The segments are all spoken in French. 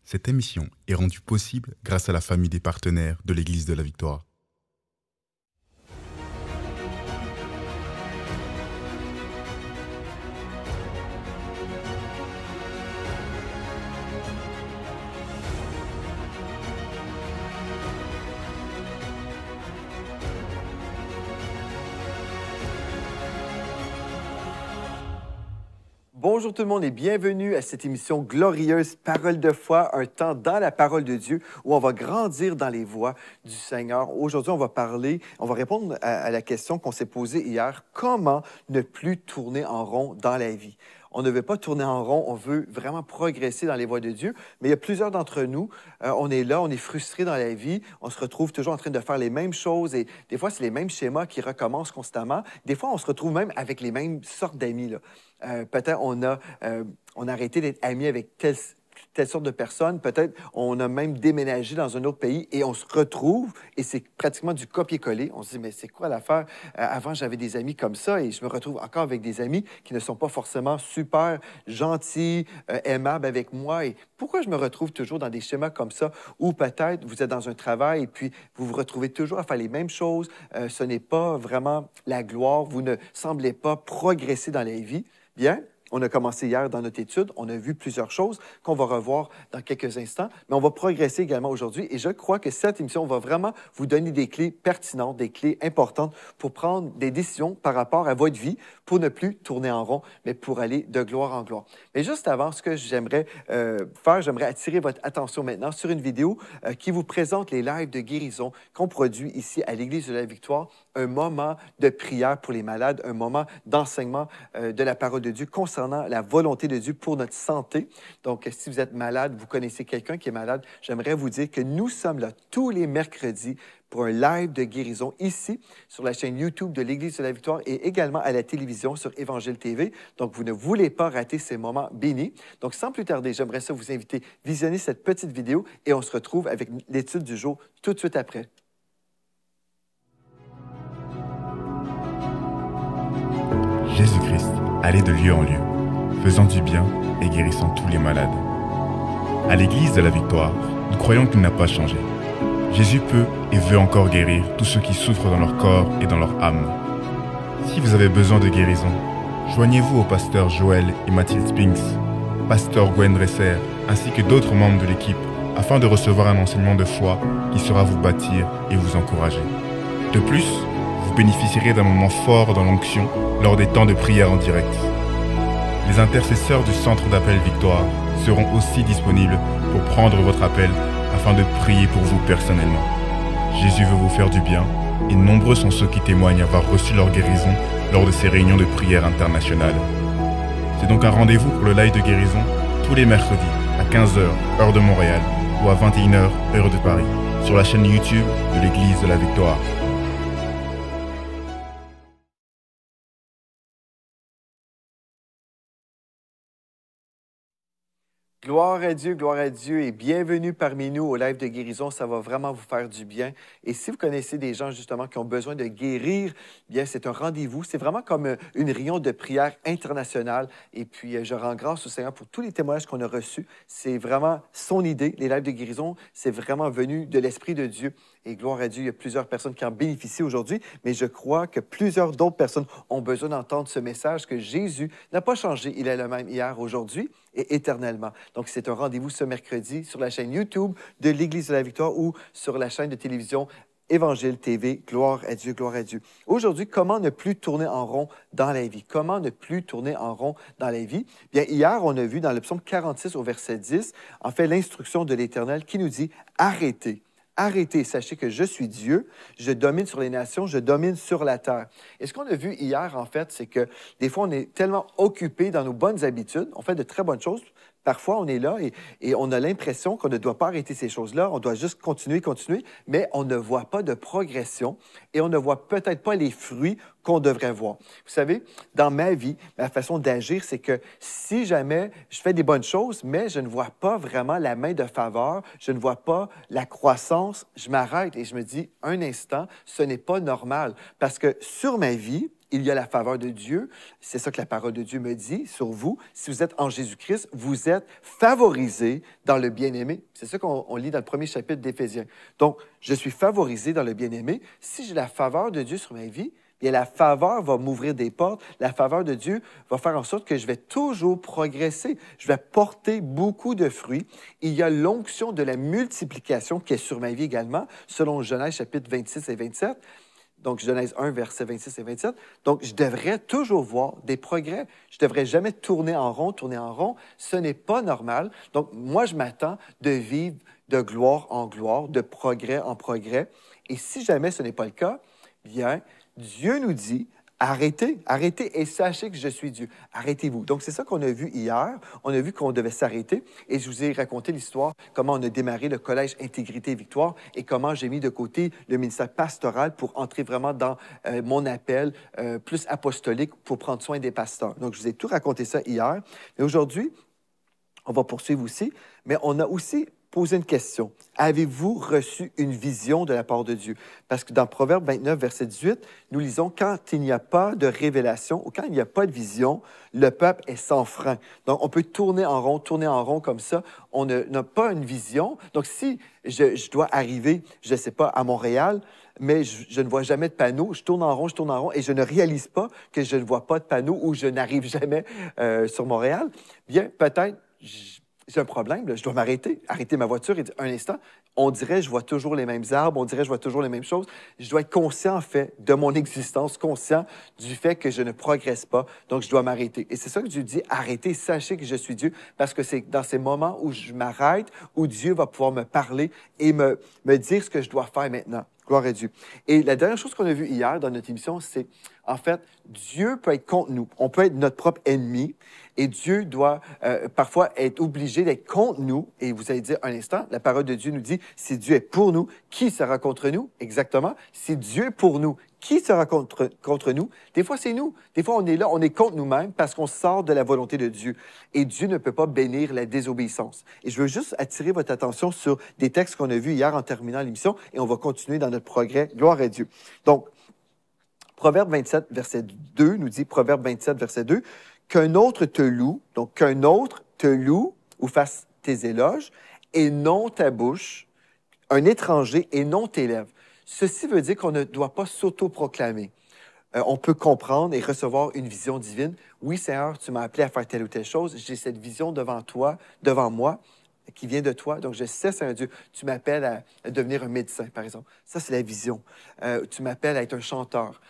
Cette émission est rendue possible grâce à la famille des partenaires de l'Église de la Victoire. Bonjour tout le monde et bienvenue à cette émission glorieuse Parole de foi, un temps dans la parole de Dieu où on va grandir dans les voies du Seigneur. Aujourd'hui, on va répondre à la question qu'on s'est posée hier, comment ne plus tourner en rond dans la vie? On ne veut pas tourner en rond, on veut vraiment progresser dans les voies de Dieu, mais il y a plusieurs d'entre nous, on est là, on est frustrés dans la vie, on se retrouve toujours en train de faire les mêmes choses et des fois, c'est les mêmes schémas qui recommencent constamment. Des fois, on se retrouve même avec les mêmes sortes d'amis, là. Peut-être on a arrêté d'être amis avec telle sorte de personnes. Peut-être on a même déménagé dans un autre pays et on se retrouve et c'est pratiquement du copier-coller. On se dit, mais c'est quoi l'affaire? Avant, j'avais des amis comme ça et je me retrouve encore avec des amis qui ne sont pas forcément super gentils, aimables avec moi. Et pourquoi je me retrouve toujours dans des schémas comme ça? Ou peut-être vous êtes dans un travail et puis vous vous retrouvez toujours à faire les mêmes choses. Ce n'est pas vraiment la gloire. Vous ne semblez pas progresser dans la vie. Bien, on a commencé hier dans notre étude, on a vu plusieurs choses qu'on va revoir dans quelques instants, mais on va progresser également aujourd'hui et je crois que cette émission va vraiment vous donner des clés pertinentes, des clés importantes pour prendre des décisions par rapport à votre vie, pour ne plus tourner en rond, mais pour aller de gloire en gloire. Mais juste avant, ce que j'aimerais faire, j'aimerais attirer votre attention maintenant sur une vidéo qui vous présente les lives de guérison qu'on produit ici à l'Église de la Victoire, un moment de prière pour les malades, un moment d'enseignement de la parole de Dieu concernant la volonté de Dieu pour notre santé. Donc, si vous êtes malade, vous connaissez quelqu'un qui est malade, j'aimerais vous dire que nous sommes là tous les mercredis pour un live de guérison ici sur la chaîne YouTube de l'Église de la Victoire et également à la télévision sur Évangile TV. Donc, vous ne voulez pas rater ces moments bénis. Donc, sans plus tarder, j'aimerais ça vous inviter à visionner cette petite vidéo et on se retrouve avec l'étude du jour tout de suite après. Jésus-Christ allait de lieu en lieu, faisant du bien et guérissant tous les malades. À l'Église de la Victoire, nous croyons qu'il n'a pas changé. Jésus peut et veut encore guérir tous ceux qui souffrent dans leur corps et dans leur âme. Si vous avez besoin de guérison, joignez-vous au pasteur Joël et Mathilde Spinks, pasteur Gwen Dresser, ainsi que d'autres membres de l'équipe, afin de recevoir un enseignement de foi qui sera vous bâtir et vous encourager. De plus, vous bénéficierez d'un moment fort dans l'onction lors des temps de prière en direct. Les intercesseurs du Centre d'appel Victoire seront aussi disponibles pour prendre votre appel afin de prier pour vous personnellement. Jésus veut vous faire du bien et nombreux sont ceux qui témoignent avoir reçu leur guérison lors de ces réunions de prière internationales. C'est donc un rendez-vous pour le live de guérison tous les mercredis à 15h heure de Montréal ou à 21h heure de Paris sur la chaîne YouTube de l'Église de la Victoire. Gloire à Dieu et bienvenue parmi nous au live de guérison. Ça va vraiment vous faire du bien. Et si vous connaissez des gens justement qui ont besoin de guérir, bien c'est un rendez-vous. C'est vraiment comme une réunion de prière internationale. Et puis je rends grâce au Seigneur pour tous les témoignages qu'on a reçus. C'est vraiment son idée. Les lives de guérison, c'est vraiment venu de l'Esprit de Dieu. Et gloire à Dieu, il y a plusieurs personnes qui en bénéficient aujourd'hui, mais je crois que plusieurs d'autres personnes ont besoin d'entendre ce message que Jésus n'a pas changé. Il est le même hier, aujourd'hui et éternellement. Donc, c'est un rendez-vous ce mercredi sur la chaîne YouTube de l'Église de la Victoire ou sur la chaîne de télévision Évangile TV. Gloire à Dieu, gloire à Dieu. Aujourd'hui, comment ne plus tourner en rond dans la vie? Comment ne plus tourner en rond dans la vie? Bien, hier, on a vu dans le psaume 46 au verset 10, en fait, l'instruction de l'Éternel qui nous dit « Arrêtez ». Arrêtez, sachez que je suis Dieu, je domine sur les nations, je domine sur la terre. Et ce qu'on a vu hier, en fait, c'est que des fois, on est tellement occupé dans nos bonnes habitudes, on fait de très bonnes choses. Parfois, on est là et on a l'impression qu'on ne doit pas arrêter ces choses-là, on doit juste continuer, mais on ne voit pas de progression et on ne voit peut-être pas les fruits qu'on devrait voir. Vous savez, dans ma vie, ma façon d'agir, c'est que si jamais je fais des bonnes choses, mais je ne vois pas vraiment la main de faveur, je ne vois pas la croissance, je m'arrête et je me dis, un instant, ce n'est pas normal. Parce que sur ma vie, il y a la faveur de Dieu. C'est ça que la parole de Dieu me dit sur vous. Si vous êtes en Jésus-Christ, vous êtes favorisés dans le bien-aimé. C'est ça qu'on lit dans le premier chapitre d'Éphésiens. Donc, je suis favorisé dans le bien-aimé. Si j'ai la faveur de Dieu sur ma vie, bien, la faveur va m'ouvrir des portes. La faveur de Dieu va faire en sorte que je vais toujours progresser. Je vais porter beaucoup de fruits. Il y a l'onction de la multiplication qui est sur ma vie également, selon Genèse chapitre 26 et 27. Donc, Genèse 1, versets 26 et 27. Donc, je devrais toujours voir des progrès. Je ne devrais jamais tourner en rond, tourner en rond. Ce n'est pas normal. Donc, moi, je m'attends de vivre de gloire en gloire, de progrès en progrès. Et si jamais ce n'est pas le cas, bien, Dieu nous dit, arrêtez, arrêtez et sachez que je suis Dieu. Arrêtez-vous. Donc, c'est ça qu'on a vu hier. On a vu qu'on devait s'arrêter et je vous ai raconté l'histoire, comment on a démarré le collège Intégrité et Victoire et comment j'ai mis de côté le ministère pastoral pour entrer vraiment dans mon appel plus apostolique pour prendre soin des pasteurs. Donc, je vous ai tout raconté ça hier. Mais aujourd'hui, on va poursuivre aussi, mais on a aussi posé une question. Avez-vous reçu une vision de la part de Dieu? Parce que dans Proverbe 29, verset 18, nous lisons « Quand il n'y a pas de révélation ou quand il n'y a pas de vision, le peuple est sans frein. » Donc, on peut tourner en rond comme ça. On n'a pas une vision. Donc, si je dois arriver, je ne sais pas, à Montréal, mais je ne vois jamais de panneau, je tourne en rond et je ne réalise pas que je ne vois pas de panneau ou je n'arrive jamais sur Montréal, bien, peut-être, j'ai un problème, là, je dois m'arrêter, arrêter ma voiture et dire un instant, on dirait que je vois toujours les mêmes arbres, on dirait que je vois toujours les mêmes choses. Je dois être conscient, en fait, de mon existence, conscient du fait que je ne progresse pas, donc je dois m'arrêter. Et c'est ça que Dieu dit, arrêtez, sachez que je suis Dieu, parce que c'est dans ces moments où je m'arrête, où Dieu va pouvoir me parler et me dire ce que je dois faire maintenant. Gloire à Dieu. Et la dernière chose qu'on a vue hier dans notre émission, c'est, en fait, Dieu peut être contre nous. On peut être notre propre ennemi et Dieu doit parfois être obligé d'être contre nous. Et vous allez dire un instant, la parole de Dieu nous dit, si Dieu est pour nous, qui sera contre nous? Exactement. Si Dieu est pour nous, qui sera contre nous? Des fois, c'est nous. Des fois, on est là, on est contre nous-mêmes parce qu'on sort de la volonté de Dieu. Et Dieu ne peut pas bénir la désobéissance. Et je veux juste attirer votre attention sur des textes qu'on a vus hier en terminant l'émission et on va continuer dans notre progrès. Gloire à Dieu. Donc, Proverbe 27, verset 2 nous dit, Proverbe 27, verset 2, qu'un autre te loue, donc qu'un autre te loue ou fasse tes éloges et non ta bouche, un étranger et non tes lèvres. Ceci veut dire qu'on ne doit pas s'auto-proclamer. On peut comprendre et recevoir une vision divine. Oui, Seigneur, tu m'as appelé à faire telle ou telle chose. J'ai cette vision devant toi, devant moi, qui vient de toi. Donc, je sais, Seigneur Dieu, tu m'appelles à devenir un médecin, par exemple. Ça, c'est la vision. Tu m'appelles à être un chanteur.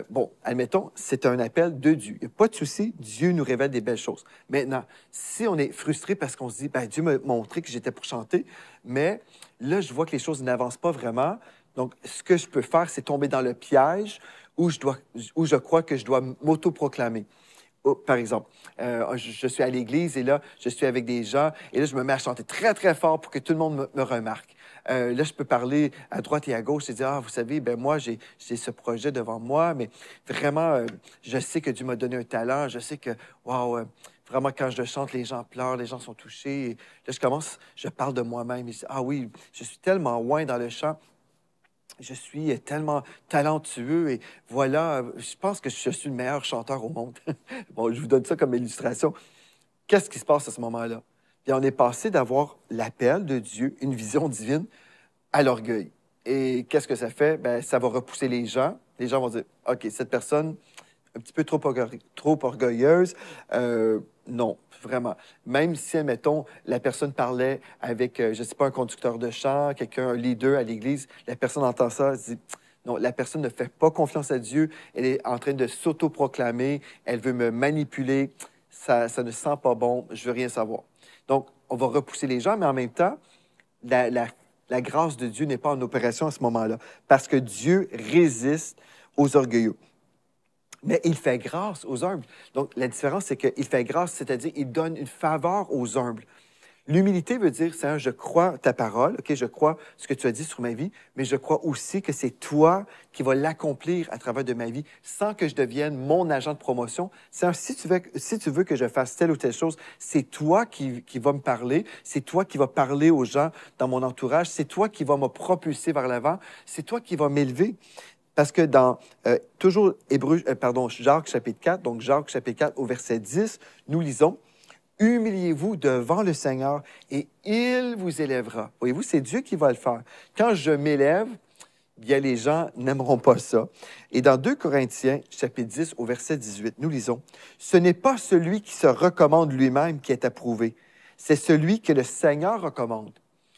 Bon, admettons, c'est un appel de Dieu. Il n'y a pas de souci, Dieu nous révèle des belles choses. Maintenant, si on est frustré parce qu'on se dit, ben, Dieu m'a montré que j'étais pour chanter, mais là, je vois que les choses n'avancent pas vraiment. Donc, ce que je peux faire, c'est tomber dans le piège où je crois que je dois m'auto-proclamer. Par exemple, je suis à l'église et là, je suis avec des gens et là, je me mets à chanter très, très fort pour que tout le monde me remarque. Là, je peux parler à droite et à gauche et dire, ah, vous savez, ben moi, j'ai ce projet devant moi, mais vraiment, je sais que Dieu m'a donné un talent, je sais que, waouh, vraiment, quand je chante, les gens pleurent, les gens sont touchés. Et là, je parle de moi-même et je dis, ah oui, je suis tellement loin dans le chant. Je suis tellement talentueux et voilà, je pense que je suis le meilleur chanteur au monde. Bon, je vous donne ça comme illustration. Qu'est-ce qui se passe à ce moment-là? Bien, on est passé d'avoir l'appel de Dieu, une vision divine, à l'orgueil. Et qu'est-ce que ça fait? Bien, ça va repousser les gens. Les gens vont dire, OK, cette personne, un petit peu trop orgueilleuse, non, vraiment. Même si, admettons, la personne parlait avec, je ne sais pas, un conducteur de chant, quelqu'un, un leader à l'Église, la personne entend ça, elle se dit, non, la personne ne fait pas confiance à Dieu, elle est en train de s'auto-proclamer, elle veut me manipuler, ça ne sent pas bon, je veux rien savoir. Donc, on va repousser les gens, mais en même temps, la grâce de Dieu n'est pas en opération à ce moment-là, parce que Dieu résiste aux orgueilleux. Mais il fait grâce aux humbles. Donc, la différence, c'est qu'il fait grâce, c'est-à-dire il donne une faveur aux humbles. L'humilité veut dire, Seigneur, je crois ta parole, OK, je crois ce que tu as dit sur ma vie, mais je crois aussi que c'est toi qui vas l'accomplir à travers de ma vie sans que je devienne mon agent de promotion. Seigneur, si tu veux que je fasse telle ou telle chose, c'est toi qui vas me parler, c'est toi qui vas parler aux gens dans mon entourage, c'est toi qui vas me propulser vers l'avant, c'est toi qui vas m'élever. Parce que dans Jacques chapitre 4, donc Jacques chapitre 4 au verset 10, nous lisons « Humiliez-vous devant le Seigneur et il vous élèvera. » Voyez-vous, c'est Dieu qui va le faire. Quand je m'élève, bien les gens n'aimeront pas ça. Et dans 2 Corinthiens chapitre 10 au verset 18, nous lisons « Ce n'est pas celui qui se recommande lui-même qui est approuvé, c'est celui que le Seigneur recommande. »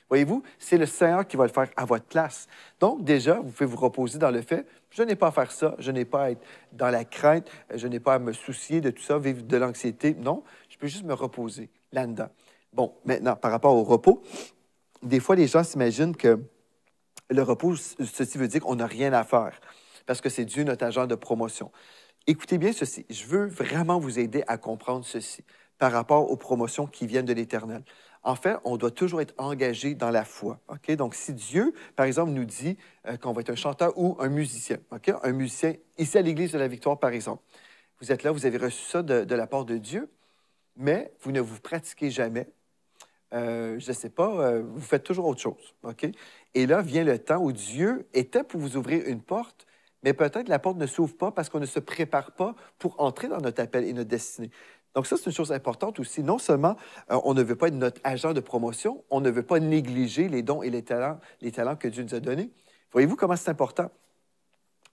Voyez-vous, c'est le Seigneur qui va le faire à votre place. Donc, déjà, vous pouvez vous reposer dans le fait, je n'ai pas à faire ça, je n'ai pas à être dans la crainte, je n'ai pas à me soucier de tout ça, vivre de l'anxiété. Non, je peux juste me reposer là-dedans. Bon, maintenant, par rapport au repos, des fois, les gens s'imaginent que le repos, ceci veut dire qu'on n'a rien à faire, parce que c'est Dieu notre agent de promotion. Écoutez bien ceci, je veux vraiment vous aider à comprendre ceci par rapport aux promotions qui viennent de l'Éternel. En fait, on doit toujours être engagé dans la foi. OK? Donc, si Dieu, par exemple, nous dit qu'on va être un chanteur ou un musicien, OK? Un musicien, ici à l'Église de la Victoire, par exemple, vous êtes là, vous avez reçu ça de la part de Dieu, mais vous ne vous pratiquez jamais. Je ne sais pas, vous faites toujours autre chose. OK? Et là vient le temps où Dieu était pour vous ouvrir une porte, mais peut-être la porte ne s'ouvre pas parce qu'on ne se prépare pas pour entrer dans notre appel et notre destinée. Donc ça, c'est une chose importante aussi. Non seulement on ne veut pas être notre agent de promotion, on ne veut pas négliger les dons et les talents que Dieu nous a donnés. Voyez-vous comment c'est important?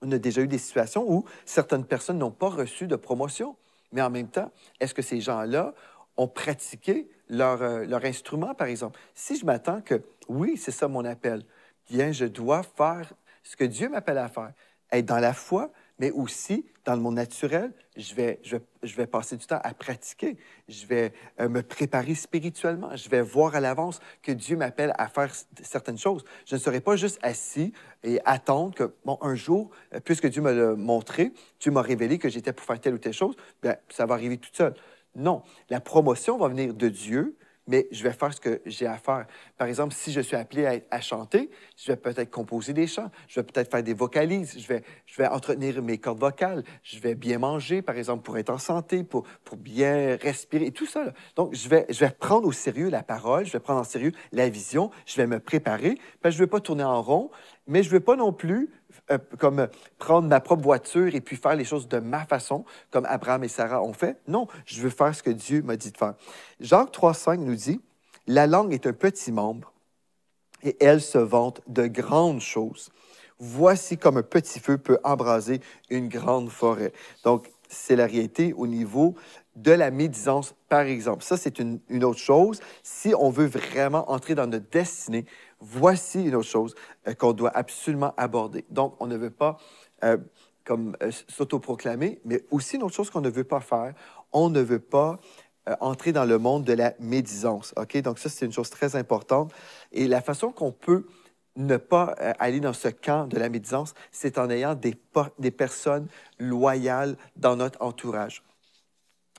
On a déjà eu des situations où certaines personnes n'ont pas reçu de promotion, mais en même temps, est-ce que ces gens-là ont pratiqué leur instrument, par exemple? Si je m'attends que, oui, c'est ça mon appel, bien, je dois faire ce que Dieu m'appelle à faire, être dans la foi, mais aussi, dans le monde naturel, je vais passer du temps à pratiquer. Je vais me préparer spirituellement. Je vais voir à l'avance que Dieu m'appelle à faire certaines choses. Je ne serai pas juste assis et attendre que, bon, un jour, puisque Dieu me l'a montré, Dieu m'a révélé que j'étais pour faire telle ou telle chose, bien, ça va arriver tout seul. Non, la promotion va venir de Dieu, mais je vais faire ce que j'ai à faire. Par exemple, si je suis appelé à chanter, je vais peut-être composer des chants, je vais peut-être faire des vocalises, je vais entretenir mes cordes vocales, je vais bien manger, par exemple, pour être en santé, pour bien respirer, et tout ça. Là. Donc, je vais prendre au sérieux la parole, je vais prendre en sérieux la vision, je vais me préparer, parce que je ne veux pas tourner en rond, mais je ne veux pas non plus comme prendre ma propre voiture et puis faire les choses de ma façon, comme Abraham et Sarah ont fait. Non, je veux faire ce que Dieu m'a dit de faire. Jacques 3,5 nous dit, « La langue est un petit membre et elle se vante de grandes choses. Voici comme un petit feu peut embraser une grande forêt. » Donc, c'est la réalité au niveau de la médisance, par exemple. Ça, c'est une autre chose. Si on veut vraiment entrer dans notre destinée, voici une autre chose qu'on doit absolument aborder. Donc, on ne veut pas s'autoproclamer, mais aussi une autre chose qu'on ne veut pas faire, on ne veut pas entrer dans le monde de la médisance. OK? Donc, ça, c'est une chose très importante. Et la façon qu'on peut ne pas aller dans ce camp de la médisance, c'est en ayant des personnes loyales dans notre entourage.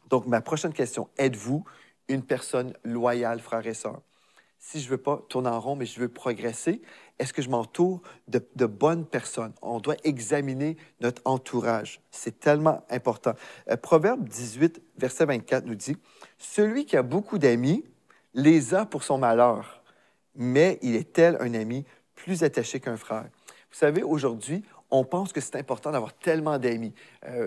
Donc, ma prochaine question, êtes-vous une personne loyale, frères et sœurs? Si je ne veux pas tourner en rond, mais je veux progresser, est-ce que je m'entoure de bonnes personnes? On doit examiner notre entourage. C'est tellement important. Proverbe 18, verset 24 nous dit, « Celui qui a beaucoup d'amis les a pour son malheur, mais il est tel un ami plus attaché qu'un frère. » Vous savez, aujourd'hui, on pense que c'est important d'avoir tellement d'amis.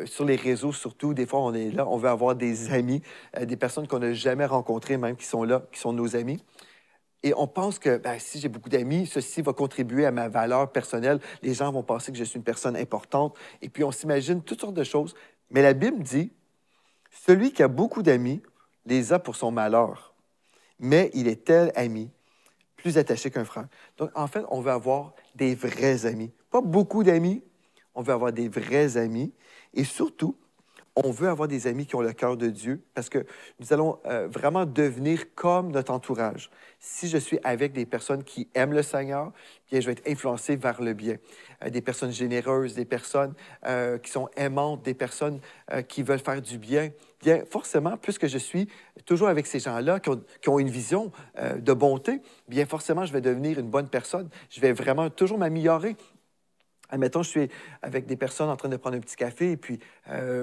Sur les réseaux, surtout, des fois, on est là, on veut avoir des amis, des personnes qu'on n'a jamais rencontrées, même qui sont là, qui sont nos amis. Et on pense que si j'ai beaucoup d'amis, ceci va contribuer à ma valeur personnelle. Les gens vont penser que je suis une personne importante. Et puis, on s'imagine toutes sortes de choses. Mais la Bible dit, « Celui qui a beaucoup d'amis les a pour son malheur, mais il est tel ami, plus attaché qu'un frère. » Donc, en fait, on veut avoir des vrais amis. Pas beaucoup d'amis, on veut avoir des vrais amis. Et surtout, on veut avoir des amis qui ont le cœur de Dieu parce que nous allons vraiment devenir comme notre entourage. Si je suis avec des personnes qui aiment le Seigneur, bien, je vais être influencé vers le bien. Des personnes généreuses, des personnes qui sont aimantes, des personnes qui veulent faire du bien. Bien, forcément, puisque je suis toujours avec ces gens-là qui ont une vision de bonté, bien, forcément, je vais devenir une bonne personne. Je vais vraiment toujours m'améliorer. Admettons, je suis avec des personnes en train de prendre un petit café et puis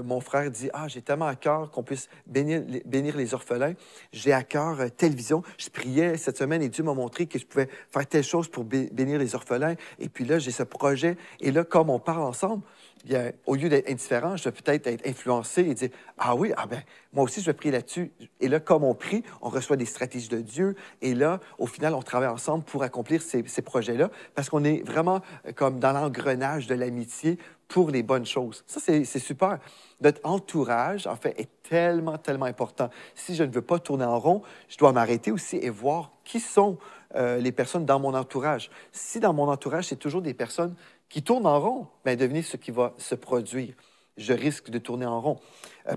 mon frère dit: Ah, j'ai tellement à cœur qu'on puisse bénir les orphelins. J'ai à cœur telle vision. Je priais cette semaine et Dieu m'a montré que je pouvais faire telle chose pour bénir les orphelins. Et puis là, j'ai ce projet. Et là, comme on parle ensemble, bien, au lieu d'être indifférent, je vais peut-être être influencé et dire: Ah oui, ah ben, moi aussi, je vais prier là-dessus. Et là, comme on prie, on reçoit des stratégies de Dieu. Et là, au final, on travaille ensemble pour accomplir ces projets-là parce qu'on est vraiment comme dans l'engrenage de l'amitié pour les bonnes choses. Ça, c'est super. Notre entourage, en fait, est tellement, tellement important. Si je ne veux pas tourner en rond, je dois m'arrêter aussi et voir qui sont les personnes dans mon entourage. Si dans mon entourage, c'est toujours des personnes qui tournent en rond, bien, devinez ce qui va se produire. Je risque de tourner en rond.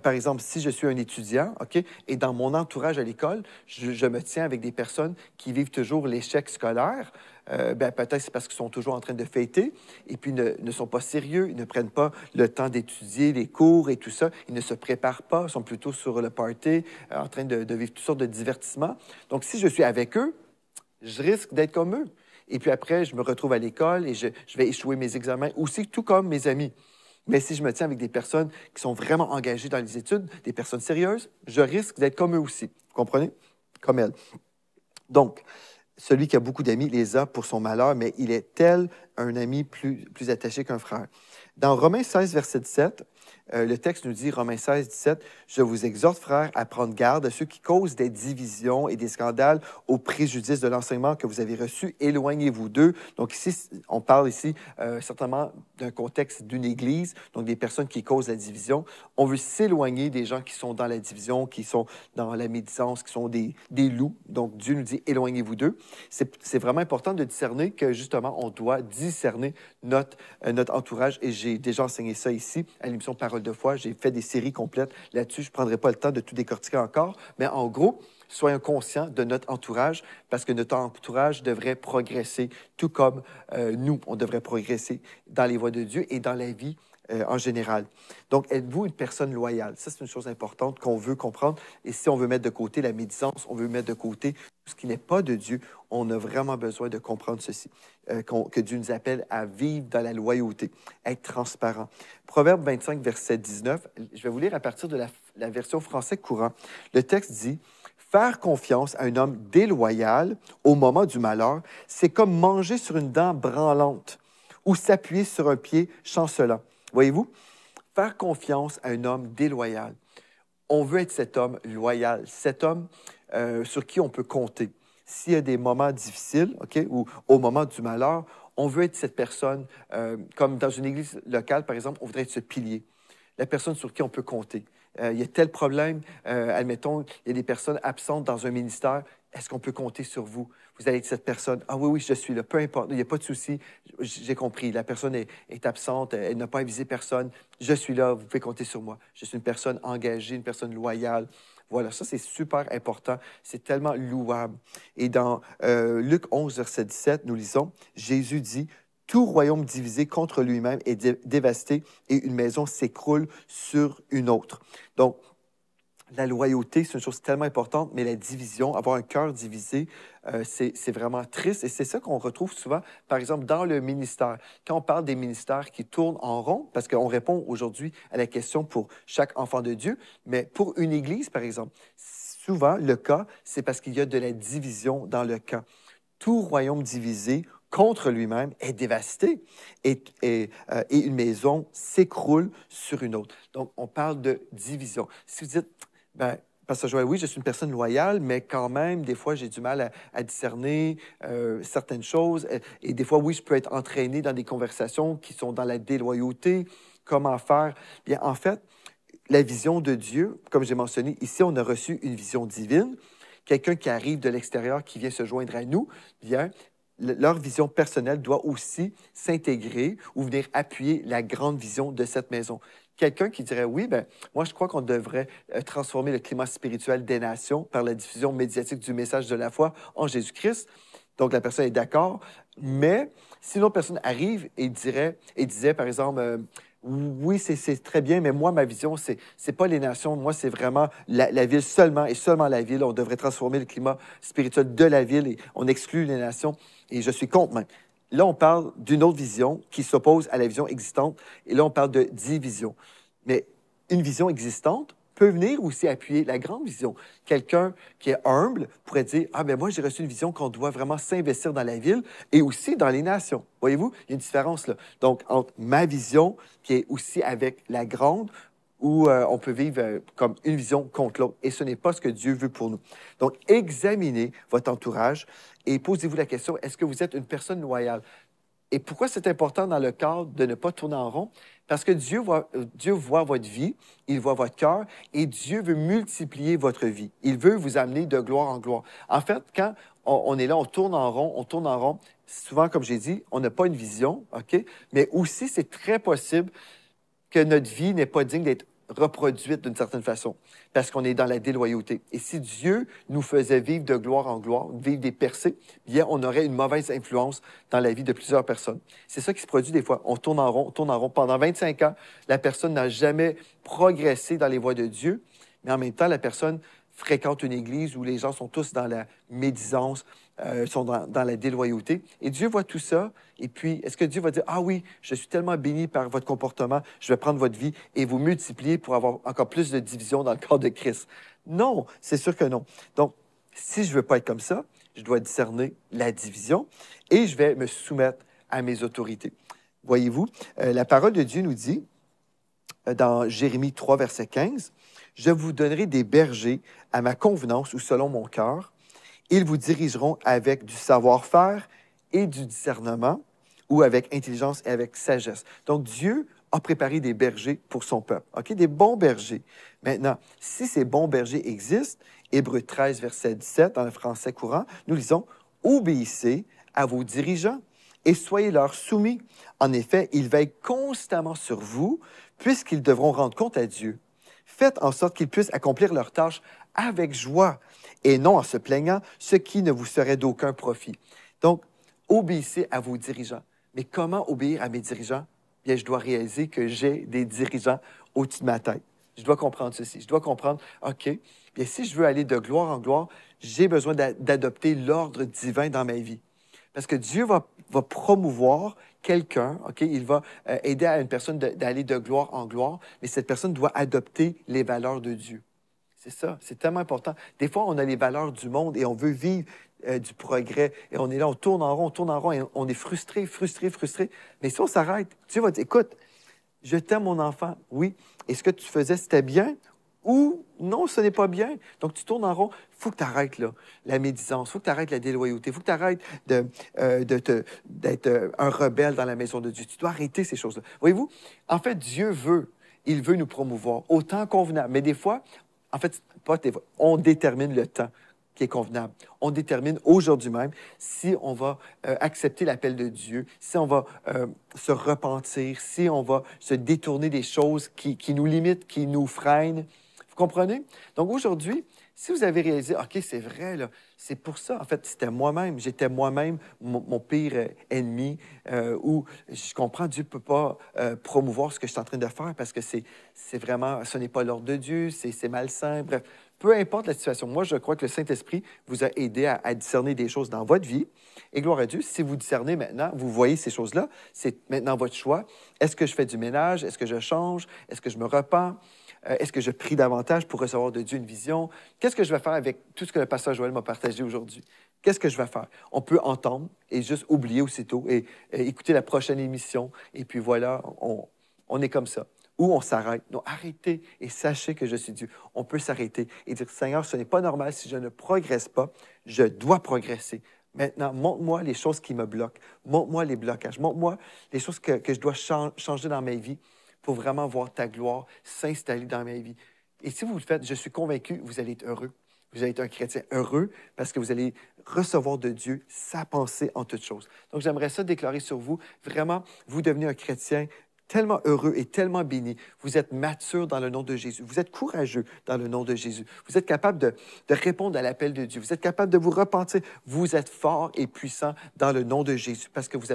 Par exemple, si je suis un étudiant, OK, et dans mon entourage à l'école, je me tiens avec des personnes qui vivent toujours l'échec scolaire, ben, peut-être c'est parce qu'ils sont toujours en train de fêter et puis ne sont pas sérieux, ils ne prennent pas le temps d'étudier les cours et tout ça, ils ne se préparent pas, ils sont plutôt sur le party, en train de vivre toutes sortes de divertissements. Donc, si je suis avec eux, je risque d'être comme eux. Et puis après, je me retrouve à l'école et je vais échouer mes examens aussi, tout comme mes amis. Mais si je me tiens avec des personnes qui sont vraiment engagées dans les études, des personnes sérieuses, je risque d'être comme eux aussi. Vous comprenez? Comme elles. Donc, celui qui a beaucoup d'amis les a pour son malheur, mais il est tel un ami plus attaché qu'un frère. Dans Romains 16, verset 17, le texte nous dit, Romains 16, 17, « Je vous exhorte, frères, à prendre garde à ceux qui causent des divisions et des scandales au préjudice de l'enseignement que vous avez reçu. Éloignez-vous d'eux. » Donc ici, on parle ici certainement d'un contexte d'une Église, donc des personnes qui causent la division. On veut s'éloigner des gens qui sont dans la division, qui sont dans la médisance, qui sont des loups. Donc Dieu nous dit, éloignez-vous d'eux. C'est vraiment important de discerner que justement, on doit discerner notre entourage. Et j'ai déjà enseigné ça ici à l'émission Parole de foi. J'ai fait des séries complètes là-dessus. Je ne prendrai pas le temps de tout décortiquer encore. Mais en gros, soyons conscients de notre entourage parce que notre entourage devrait progresser, tout comme nous, on devrait progresser dans les voies de Dieu et dans la vie en général. Donc, êtes-vous une personne loyale? Ça, c'est une chose importante qu'on veut comprendre. Et si on veut mettre de côté la médisance, on veut mettre de côté tout ce qui n'est pas de Dieu, on a vraiment besoin de comprendre ceci, que Dieu nous appelle à vivre dans la loyauté, être transparent. Proverbe 25, verset 19, je vais vous lire à partir de la version français courant. Le texte dit: « Faire confiance à un homme déloyal au moment du malheur, c'est comme manger sur une dent branlante ou s'appuyer sur un pied chancelant. » Voyez-vous, faire confiance à un homme déloyal. On veut être cet homme loyal, cet homme sur qui on peut compter. S'il y a des moments difficiles, OK, ou au moment du malheur, on veut être cette personne, comme dans une église locale, par exemple, on voudrait être ce pilier, la personne sur qui on peut compter. Il y a tel problème, admettons, il y a des personnes absentes dans un ministère. Est-ce qu'on peut compter sur vous? Vous allez être cette personne. Ah oui, oui, je suis là. Peu importe, il n'y a pas de souci. J'ai compris. La personne est absente, elle n'a pas avisé personne. Je suis là, vous pouvez compter sur moi. Je suis une personne engagée, une personne loyale. Voilà, ça, c'est super important. C'est tellement louable. Et dans Luc 11, verset 17, nous lisons, Jésus dit: « Tout royaume divisé contre lui-même est dévasté et une maison s'écroule sur une autre. » Donc, la loyauté, c'est une chose tellement importante, mais la division, avoir un cœur divisé, c'est vraiment triste. Et c'est ça qu'on retrouve souvent, par exemple, dans le ministère. Quand on parle des ministères qui tournent en rond, parce qu'on répond aujourd'hui à la question pour chaque enfant de Dieu, mais pour une Église, par exemple, souvent, le cas, c'est parce qu'il y a de la division dans le camp. Tout royaume divisé contre lui-même est dévasté et une maison s'écroule sur une autre. Donc, on parle de division. Si vous dites, bien, Pasteur Joël, oui, je suis une personne loyale, mais quand même, des fois, j'ai du mal à discerner certaines choses. Et des fois, oui, je peux être entraîné dans des conversations qui sont dans la déloyauté. Comment faire? Bien, en fait, la vision de Dieu, comme j'ai mentionné, ici, on a reçu une vision divine. Quelqu'un qui arrive de l'extérieur, qui vient se joindre à nous, bien, leur vision personnelle doit aussi s'intégrer ou venir appuyer la grande vision de cette maison. Quelqu'un qui dirait, oui, bien, moi, je crois qu'on devrait transformer le climat spirituel des nations par la diffusion médiatique du message de la foi en Jésus-Christ. Donc, la personne est d'accord. Mais si une autre personne arrive et disait, par exemple, oui, c'est très bien, mais moi, ma vision, c'est pas les nations. Moi, c'est vraiment la ville seulement et seulement la ville. On devrait transformer le climat spirituel de la ville et on exclut les nations. Et je suis contre même. là, on parle d'une autre vision qui s'oppose à la vision existante. Et là, on parle de division. Mais une vision existante peut venir aussi appuyer la grande vision. Quelqu'un qui est humble pourrait dire, « Ah, ben moi, j'ai reçu une vision qu'on doit vraiment s'investir dans la ville et aussi dans les nations. » Voyez-vous, il y a une différence là. Donc, entre ma vision, qui est aussi avec la grande, où on peut vivre comme une vision contre l'autre. Et ce n'est pas ce que Dieu veut pour nous. Donc, examinez votre entourage et posez-vous la question, est-ce que vous êtes une personne loyale? Et pourquoi c'est important dans le cadre de ne pas tourner en rond? Parce que Dieu voit votre vie, il voit votre cœur et Dieu veut multiplier votre vie. Il veut vous amener de gloire en gloire. En fait, quand on est là, on tourne en rond, souvent, comme j'ai dit, on n'a pas une vision, OK? Mais aussi, c'est très possible que notre vie n'est pas digne d'être reproduite d'une certaine façon, parce qu'on est dans la déloyauté. Et si Dieu nous faisait vivre de gloire en gloire, vivre des percées, bien, on aurait une mauvaise influence dans la vie de plusieurs personnes. C'est ça qui se produit des fois. On tourne en rond, on tourne en rond. Pendant 25 ans, la personne n'a jamais progressé dans les voies de Dieu, mais en même temps, la personne fréquente une église où les gens sont tous dans la médisance, sont dans la déloyauté. Et Dieu voit tout ça. Et puis, est-ce que Dieu va dire, « Ah oui, je suis tellement béni par votre comportement, je vais prendre votre vie et vous multiplier pour avoir encore plus de division dans le corps de Christ. » Non, c'est sûr que non. Donc, si je ne veux pas être comme ça, je dois discerner la division et je vais me soumettre à mes autorités. Voyez-vous, la parole de Dieu nous dit, dans Jérémie 3, verset 15, « Je vous donnerai des bergers à ma convenance ou selon mon cœur. Ils vous dirigeront avec du savoir-faire et du discernement ou avec intelligence et avec sagesse. » Donc, Dieu a préparé des bergers pour son peuple, OK? Des bons bergers. Maintenant, si ces bons bergers existent, Hébreux 13, verset 17, dans le français courant, nous lisons « Obéissez à vos dirigeants et soyez leur soumis. En effet, ils veillent constamment sur vous, puisqu'ils devront rendre compte à Dieu. Faites en sorte qu'ils puissent accomplir leurs tâches avec joie et non en se plaignant, ce qui ne vous serait d'aucun profit. » Donc, obéissez à vos dirigeants. Mais comment obéir à mes dirigeants? Bien, je dois réaliser que j'ai des dirigeants au-dessus de ma tête. Je dois comprendre ceci. Je dois comprendre, OK, bien, si je veux aller de gloire en gloire, j'ai besoin d'adopter l'ordre divin dans ma vie. Parce que Dieu va promouvoir quelqu'un, OK? Il va aider à une personne d'aller de gloire en gloire, mais cette personne doit adopter les valeurs de Dieu. C'est ça, c'est tellement important. Des fois, on a les valeurs du monde et on veut vivre du progrès. Et on est là, on tourne en rond et on est frustré. Mais si on s'arrête, Dieu va dire, écoute, je t'aime mon enfant, oui. Et ce que tu faisais, c'était bien ou non, ce n'est pas bien. Donc, tu tournes en rond. Il faut que tu arrêtes là, la médisance. Il faut que tu arrêtes la déloyauté. Il faut que tu arrêtes d'être un rebelle dans la maison de Dieu. Tu dois arrêter ces choses-là. Voyez-vous, en fait, il veut nous promouvoir au temps convenable. Mais des fois, en fait, on détermine le temps qui est convenable. On détermine aujourd'hui même si on va accepter l'appel de Dieu, si on va se repentir, si on va se détourner des choses qui nous limitent, qui nous freinent. Vous comprenez? Donc aujourd'hui, si vous avez réalisé, OK, c'est vrai, là, c'est pour ça, en fait, j'étais moi-même mon pire ennemi, où je comprends, Dieu ne peut pas promouvoir ce que je suis en train de faire parce que c'est vraiment, ce n'est pas l'ordre de Dieu, c'est malsain, bref. Peu importe la situation, moi, je crois que le Saint-Esprit vous a aidé à discerner des choses dans votre vie. Et gloire à Dieu, si vous discernez maintenant, vous voyez ces choses-là, c'est maintenant votre choix. Est-ce que je fais du ménage? Est-ce que je change? Est-ce que je me repens? Est-ce que je prie davantage pour recevoir de Dieu une vision? Qu'est-ce que je vais faire avec tout ce que le pasteur Joël m'a partagé aujourd'hui? Qu'est-ce que je vais faire? On peut entendre et juste oublier aussitôt et écouter la prochaine émission. Et puis voilà, on est comme ça. Ou on s'arrête. Non, arrêtez et sachez que je suis Dieu. On peut s'arrêter et dire, Seigneur, ce n'est pas normal si je ne progresse pas. Je dois progresser. Maintenant, montre-moi les choses qui me bloquent. Montre-moi les blocages. Montre-moi les choses que je dois changer dans ma vie pour vraiment voir ta gloire s'installer dans ma vie. Et si vous le faites, je suis convaincu, vous allez être heureux. Vous allez être un chrétien heureux parce que vous allez recevoir de Dieu sa pensée en toutes choses. Donc, j'aimerais ça déclarer sur vous. Vraiment, vous devenez un chrétien tellement heureux et tellement béni. Vous êtes mature dans le nom de Jésus. Vous êtes courageux dans le nom de Jésus. Vous êtes capable de répondre à l'appel de Dieu. Vous êtes capable de vous repentir. Vous êtes fort et puissant dans le nom de Jésus parce que vous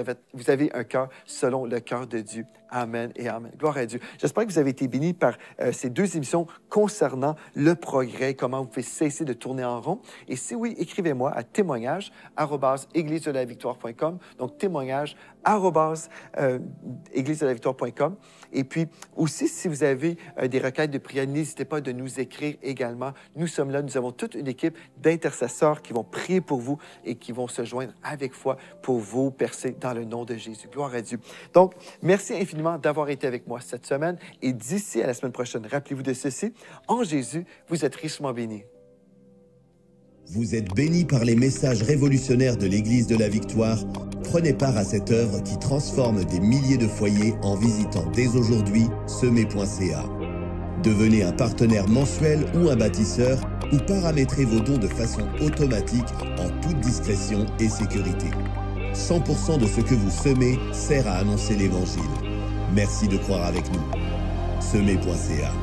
avez un cœur selon le cœur de Dieu. Amen et amen. Gloire à Dieu. J'espère que vous avez été bénis par ces deux émissions concernant le progrès, comment vous pouvez cesser de tourner en rond. Et si oui, écrivez-moi à témoignage@églisedelavictoire.com. Donc, témoignage@églisedelavictoire.com. Et puis, aussi, si vous avez des requêtes de prière, n'hésitez pas de nous écrire également. Nous sommes là, nous avons toute une équipe d'intercesseurs qui vont prier pour vous et qui vont se joindre avec foi pour vous percer dans le nom de Jésus. Gloire à Dieu. Donc, merci infiniment d'avoir été avec moi cette semaine. Et d'ici à la semaine prochaine, rappelez-vous de ceci. En Jésus, vous êtes richement bénis. Vous êtes bénis par les messages révolutionnaires de l'Église de la Victoire. Prenez part à cette œuvre qui transforme des milliers de foyers en visitant dès aujourd'hui semer.ca. Devenez un partenaire mensuel ou un bâtisseur ou paramétrez vos dons de façon automatique en toute discrétion et sécurité. 100% de ce que vous semez sert à annoncer l'Évangile. Merci de croire avec nous. semer.ca